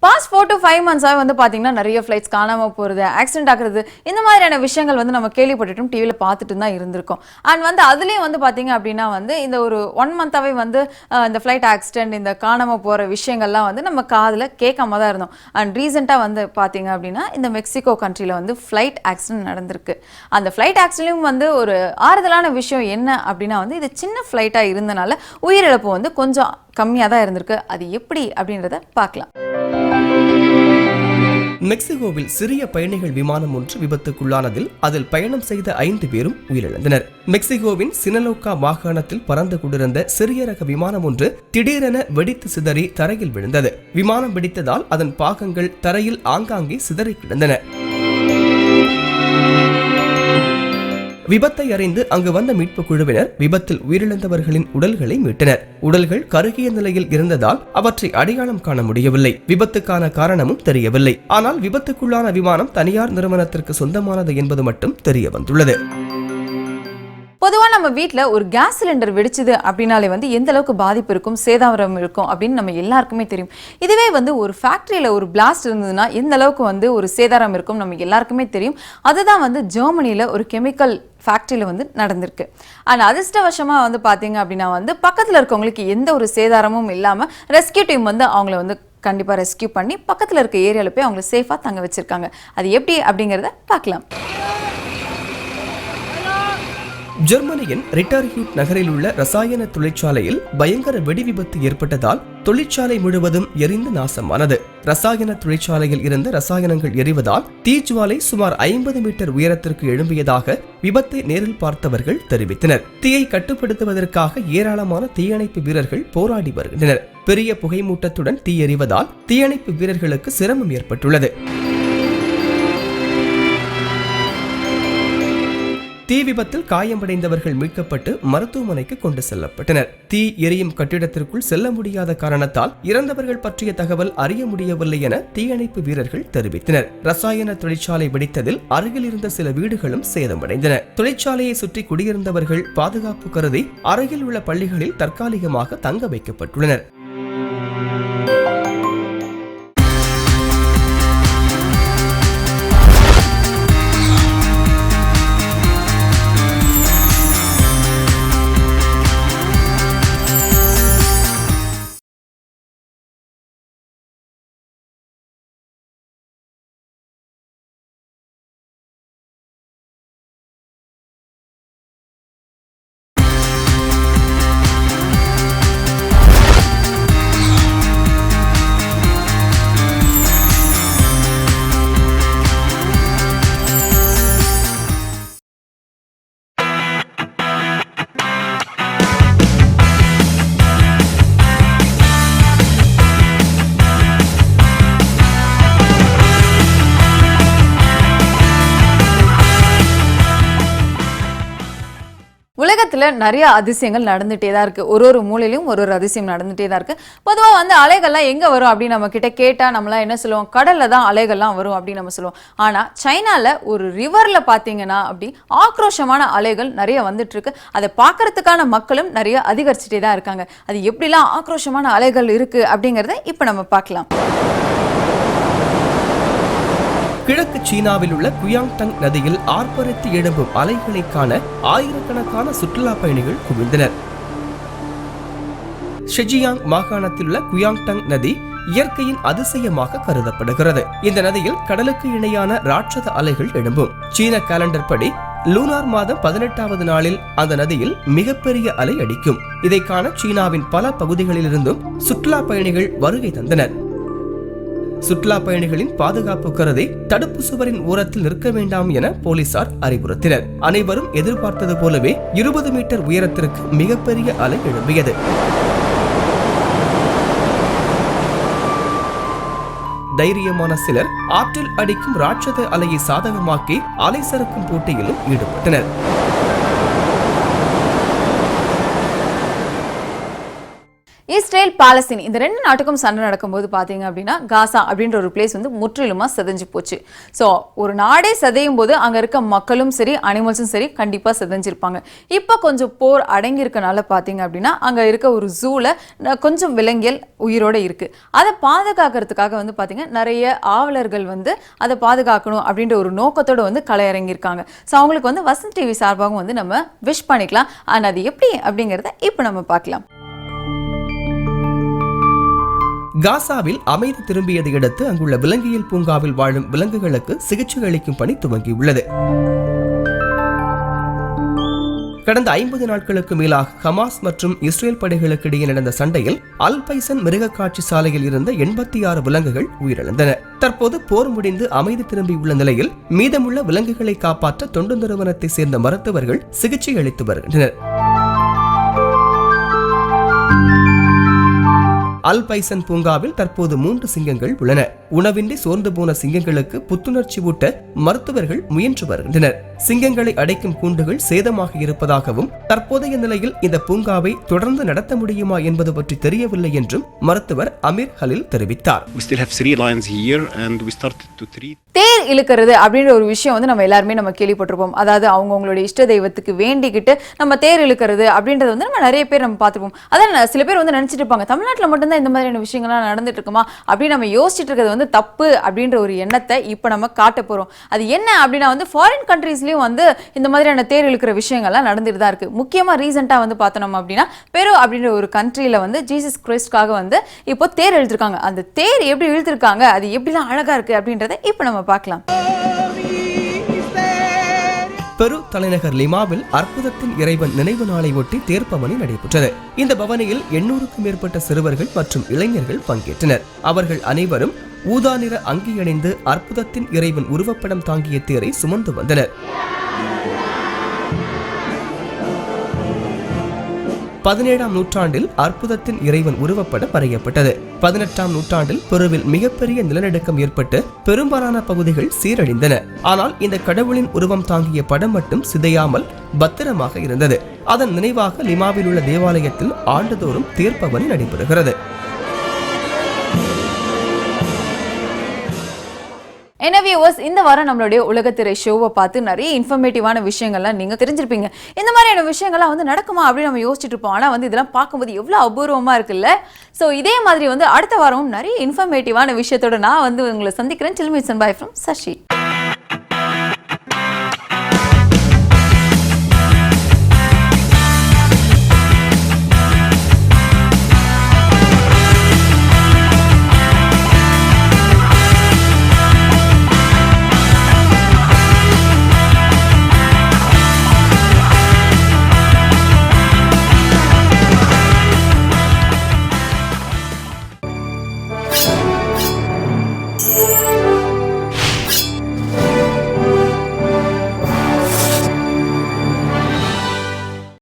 Past 4 to 5 months வந்து பாத்தீங்கன்னா நிறைய ஃபிளைட்ஸ் காணாம போறது, ஆக்சிடென்ட் ஆகுறது, இந்த மாதிரியான விஷயங்கள் வந்து நம்ம கேள்விப்பட்டுட்டும் டிவில பார்த்துட்டு தான் இருந்திருக்கோம். அண்ட் வந்து அதுலயும் வந்து பாத்தீங்க அப்படின்னா வந்து இந்த ஒரு 1 month-ஆவே வந்து இந்த ஃபிளைட் ஆக்சிடென்ட், இந்த காணாம போற விஷயங்கள்லாம் வந்து நம்ம காதுல கேட்காம தான் இருந்தோம். அண்ட் ரீசெண்டா வந்து பாத்தீங்க அப்படின்னா இந்த மெக்சிகோ கண்ட்ரில வந்து ஃபிளைட் ஆக்சிடென்ட் நடந்திருக்கு. அந்த ஃபிளைட் ஆக்சிடென்ட்லயும் வந்து ஒரு ஆறுதலான விஷயம் என்ன அப்படின்னா வந்து இது சின்ன ஃபிளைட்டா இருந்தனால உயிரிழப்பு வந்து கொஞ்சம் கம்மியாக தான் இருந்திருக்கு. அது எப்படி அப்படின்றத பார்க்கலாம். மெக்சிகோவில் சிறிய பயணிகள் விமானம் ஒன்று விபத்துக்குள்ளானதில் அதில் பயணம் செய்த 5 பேரும் உயிரிழந்தனர். மெக்சிகோவின் சினலோக்கா மாகாணத்தில் பறந்து கொண்டிருந்த சிறிய ரக விமானம் ஒன்று திடீரென வெடித்து சிதறி தரையில் விழுந்தது. விமானம் வெடித்ததால் அதன் பாகங்கள் தரையில் ஆங்காங்கே சிதறி கிடந்தன. விபத்தை அறிந்து அங்கு வந்த மீட்பு குழுவினர் விபத்தில் உயிரிழந்தவர்களின் உடல்களை மீட்டனர். உடல்கள் கருகிய நிலையில் இருந்ததால் அவற்றை அடையாளம் காண முடியவில்லை. விபத்துக்கான காரணமும் தெரியவில்லை. ஆனால் விபத்துக்குள்ளான விமானம் தனியார் நிறுவனத்திற்கு சொந்தமானது என்பது மட்டும் தெரிய வந்துள்ளது. பொதுவா நம்ம வீட்டில் ஒரு கேஸ் சிலிண்டர் வெடிச்சுது அப்படின்னாலே வந்து எந்த அளவுக்கு பாதிப்பு இருக்கும், சேதாரம் இருக்கும் அப்படின்னு நம்ம எல்லாருக்குமே தெரியும். இதுவே வந்து ஒரு ஃபேக்டரியில் ஒரு பிளாஸ்ட் இருந்ததுன்னா எந்த அளவுக்கு வந்து ஒரு சேதாரம் இருக்கும் நம்ம எல்லாருக்குமே தெரியும். அதுதான் வந்து ஜெர்மனியில் ஒரு கெமிக்கல் ஃபேக்ட்ரியில் வந்து நடந்திருக்கு. ஆனால் அதிர்ஷ்டவசமாக வந்து பார்த்தீங்க அப்படின்னா வந்து பக்கத்தில் இருக்கவங்களுக்கு எந்த ஒரு சேதாரமும் இல்லாமல் ரெஸ்கியூ டீம் வந்து அவங்கள வந்து கண்டிப்பாக ரெஸ்கியூ பண்ணி பக்கத்தில் இருக்க ஏரியாவில் போய் அவங்கள சேஃபாக தங்க வச்சிருக்காங்க. அது எப்படி அப்படிங்கிறத பார்க்கலாம். ஜெர்மனியின் ரிட்டர்ஹூட் நகரில் உள்ள ரசாயன தொழிற்சாலையில் பயங்கர வெடி விபத்து ஏற்பட்டதால் தொழிற்சாலை முழுவதும் எரிந்து நாசமானது. ரசாயன தொழிற்சாலையில் இருந்த ரசாயனங்கள் எரிவதால் தீஜுவாலை சுமார் 50 மீட்டர் உயரத்திற்கு எழும்பியதாக விபத்தை நேரில் பார்த்தவர்கள் தெரிவித்தனர். தீயை கட்டுப்படுத்துவதற்காக ஏராளமான தீயணைப்பு வீரர்கள் போராடி வருகின்றனர். பெரிய புகைமூட்டத்துடன் தீ எரிவதால் தீயணைப்பு வீரர்களுக்கு சிரமம் ஏற்பட்டுள்ளது. தீ விபத்தில் காயமடைந்தவர்கள் மீட்கப்பட்டு மருத்துவமனைக்கு கொண்டு செல்லப்பட்டனர். தீ எரியும் கட்டிடத்திற்குள் செல்ல முடியாத காரணத்தால் இறந்தவர்கள் பற்றிய தகவல் அறிய முடியவில்லை என தீயணைப்பு வீரர்கள் தெரிவித்தனர். ரசாயன தொழிற்சாலை வெடித்ததில் அருகில் இருந்த சில வீடுகளும் சேதமடைந்தன. தொழிற்சாலையை சுற்றி குடியிருந்தவர்கள் பாதுகாப்பு கருதி அருகில் உள்ள பள்ளிகளில் தற்காலிகமாக தங்க வைக்கப்பட்டுள்ளனர். உலகத்துல நிறைய அதிசயங்கள் நடந்துட்டே தான் இருக்கு. ஒரு மூலையிலும் ஒரு அதிசயம் நடந்துட்டே தான் இருக்கு. பொதுவாக வந்து அலைகள்லாம் எங்க வரும் அப்படின்னு நம்ம கிட்ட கேட்டா நம்மளாம் என்ன சொல்லுவோம், கடல்ல தான் அலைகள்லாம் வரும் அப்படின்னு நம்ம சொல்லுவோம். ஆனா சைனால ஒரு ரிவர்ல பாத்தீங்கன்னா அப்படி ஆக்ரோஷமான அலைகள் நிறைய வந்துட்டு இருக்கு. அதை பார்க்கறதுக்கான மக்களும் நிறைய அதிகரிச்சுட்டே தான் இருக்காங்க. அது எப்படிலாம் ஆக்ரோஷமான அலைகள் இருக்கு அப்படிங்கறத இப்ப நம்ம பார்க்கலாம். கிழக்கு சீனாவில் உள்ள குயாங்டங் நதியில் ஆர்ப்பரித்து எழும்பும் அலைகளை காண ஆயிரக்கணக்கான சுற்றுலா பயணிகள் குவிந்தனர். ஷெஜியாங் மாகாணத்தில் உள்ள குயாங்டங் நதி இயற்கையின் அதிசயமாக கருதப்படுகிறது. இந்த நதியில் கடலுக்கு இணையான ராட்சத அலைகள் எழும்பும். சீன கேலண்டர் படி லூனார் மாதம் 18வது நாளில் அந்த நதியில் மிகப்பெரிய அலை அடிக்கும். இதை காண சீனாவின் பல பகுதிகளிலிருந்தும் சுற்றுலா பயணிகள் வருகை தந்தனர். சுற்றுலா பயணிகளின் பாதுகாப்பு கருதி தடுப்பு சுவரின் ஓரத்தில் நிற்க வேண்டாம் என போலீசார் அறிவுறுத்தினர். அனைவரும் எதிர்பார்த்தது போலவே 20 மீட்டர் உயரத்திற்கு மிகப்பெரிய அலை எழும்பியது. தைரியமான சிலர் ஆற்றில் அடிக்கும் ராட்சத அலையை சாதகமாக்கி அலை சறுக்கும் போட்டியிலும் ஈடுபட்டனர். இஸ்ரேல் பாலஸ்தீன் இந்த ரெண்டு நாட்டுக்கும் சண்டை நடக்கும்போது பாத்தீங்க அப்படின்னா காசா அப்படின்ற ஒரு பிளேஸ் வந்து முற்றிலுமா சிதைஞ்சு போச்சு. ஸோ ஒரு நாடே சிதையும் போது அங்க இருக்க மக்களும் சரி அனிமல்ஸும் சரி கண்டிப்பா சிதைஞ்சிருப்பாங்க. இப்போ கொஞ்சம் போர் அடங்கி இருக்கனால பாத்தீங்க அப்படின்னா அங்க இருக்க ஒரு ஜூல கொஞ்சம் விலங்கியல் உயிரோட இருக்கு. அதை பாதுகாக்கிறதுக்காக வந்து பாத்தீங்க நிறைய ஆவலர்கள் வந்து அதை பாதுகாக்கணும் அப்படின்ற ஒரு நோக்கத்தோட வந்து களமிறங்கியிருக்காங்க. ஸோ அவங்களுக்கு வந்து வசந்த் டிவி சார்பாகவும் வந்து நம்ம விஷ் பண்ணிக்கலாம். அண்ட் அது எப்படி அப்படிங்கிறத இப்போ நம்ம பார்க்கலாம். காசாவில் அமைதி திரும்பியதை அடுத்து அங்குள்ள விலங்கியல் பூங்காவில் வாழும் விலங்குகளுக்கு சிகிச்சை அளிக்கும் பணி துவங்கியுள்ளது. கடந்த 50 நாட்களுக்கு மேலாக ஹமாஸ் மற்றும் இஸ்ரேல் படைகளுக்கு இடையே நடந்த சண்டையில் அல் பைசன் மிருக காட்சி சாலையில் இருந்த 86 விலங்குகள் உயிரிழந்தன. தற்போது போர் முடிந்து அமைதி திரும்பியுள்ள நிலையில் மீதமுள்ள விலங்குகளை காப்பாற்ற தொண்டு நிறுவனத்தை சேர்ந்த மருத்துவர்கள் சிகிச்சை அளித்து வருகின்றனர். அல் பைசன் பூங்காவில் தற்போது 3 சிங்கங்கள் உள்ளன. உணவின்றி சோர்ந்து போன சிங்கங்களுக்கு புத்துணர்ச்சி ஊட்ட மருத்துவர்கள் முயன்று வருகின்றனர். சிங்கங்களை அடைக்கும் கூண்டுகள் சேதமாக இருப்பதாகவும் தற்போதைய நிலையில் இந்த பூங்காவை தொடர்ந்து நடத்த முடியுமா என்பது பற்றி தெரியவில்லை என்றும் மருத்துவர் அமீர் ஹலில் தெரிவித்தார். தேர் இழுக்கிறது அப்படின்ற ஒரு விஷயம் வந்து நம்ம எல்லாருமே நம்ம கேள்விப்பட்டிருப்போம். அதாவது அவங்களுடைய இஷ்ட தெய்வத்துக்கு வேண்டிக்கிட்டு நம்ம தேர் இழுக்கிறது அப்படின்றது வந்து நம்ம நிறைய பேர் நம்ம பார்த்துப்போம். அதான் சில பேர் வந்து நினைச்சிட்டு இருப்பாங்க தமிழ்நாட்டில் மட்டும்தான் இந்த மாதிரியான விஷயங்கள்லாம் நடந்துட்டு இருக்குமா அப்படின்னு நம்ம யோசிச்சுட்டு இருக்கிறது வந்து தப்பு அப்படின்ற ஒரு எண்ணத்தை இப்போ நம்ம காட்ட போறோம். அது என்ன அப்படின்னா வந்து ஃபாரின் கண்ட்ரீஸ்லயும் வந்து இந்த மாதிரியான தேர் இழுக்கிற விஷயங்கள்லாம் நடந்துட்டு தான் இருக்கு. முக்கியமா ரீசெண்டா வந்து பார்த்தோம் அப்படின்னா பெரு அப்படின்ற ஒரு கண்ட்ரியில வந்து ஜீசஸ் கிறிஸ்ட்காக வந்து இப்போ தேர் இழுத்திருக்காங்க. அந்த தேர் எப்படி இழுத்திருக்காங்க, அது எப்படிலாம் அழகா இருக்கு அப்படின்றத இப்போ நம்ம பார்க்கலாம். பெரு தலைநகர் லிமாவில் அற்புதத்தின் இறைவன் நினைவு நாளை ஒட்டி தேர்ப்பவனி நடைபெற்றது. இந்த பவனியில் 800க்கும் மேற்பட்ட சிறுவர்கள் மற்றும் இளைஞர்கள் பங்கேற்றனர். அவர்கள் அனைவரும் ஊதா நிற அங்கி அணிந்து அற்புதத்தின் இறைவன் உருவப்படம் தாங்கிய தேரை சுமந்து வந்தனர். 17ஆம் நூற்றாண்டில் அற்புதத்தின் இறைவன் உருவப்படம் வரையப்பட்டது. 18ஆம் நூற்றாண்டில் பெருவில் மிகப்பெரிய நிலநடுக்கம் ஏற்பட்டு பெரும்பாலான பகுதிகள் சீரழிந்தன. ஆனால் இந்த கடவுளின் உருவம் தாங்கிய படம் மட்டும் சிதையாமல் பத்திரமாக இருந்தது. அதன் நினைவாக லிமாவில் உள்ள தேவாலயத்தில் ஆண்டுதோறும் தேர்ப்பவனி நடைபெறுகிறது. இந்த வாரம் நம்மளுடைய உலகத்திரை ஷோவை பார்த்து நிறைய இன்ஃபர்மேட்டிவான விஷயங்கள்லாம் நீங்க தெரிஞ்சிருப்பீங்க. இந்த மாதிரியான விஷயங்கள்லாம் வந்து நடக்குமா அப்படின்னு நம்ம யோசிச்சுட்டு இருப்போம். ஆனா வந்து இதெல்லாம் பார்க்கும்போது எவ்வளவு அபூர்வமா இருக்குல்ல. ஸோ இதே மாதிரி வந்து அடுத்த வாரம் நிறைய இன்ஃபர்மேட்டிவான விஷயத்தோட நான் வந்து உங்களை சந்திக்கிறேன். Till meets and bye from Sashi.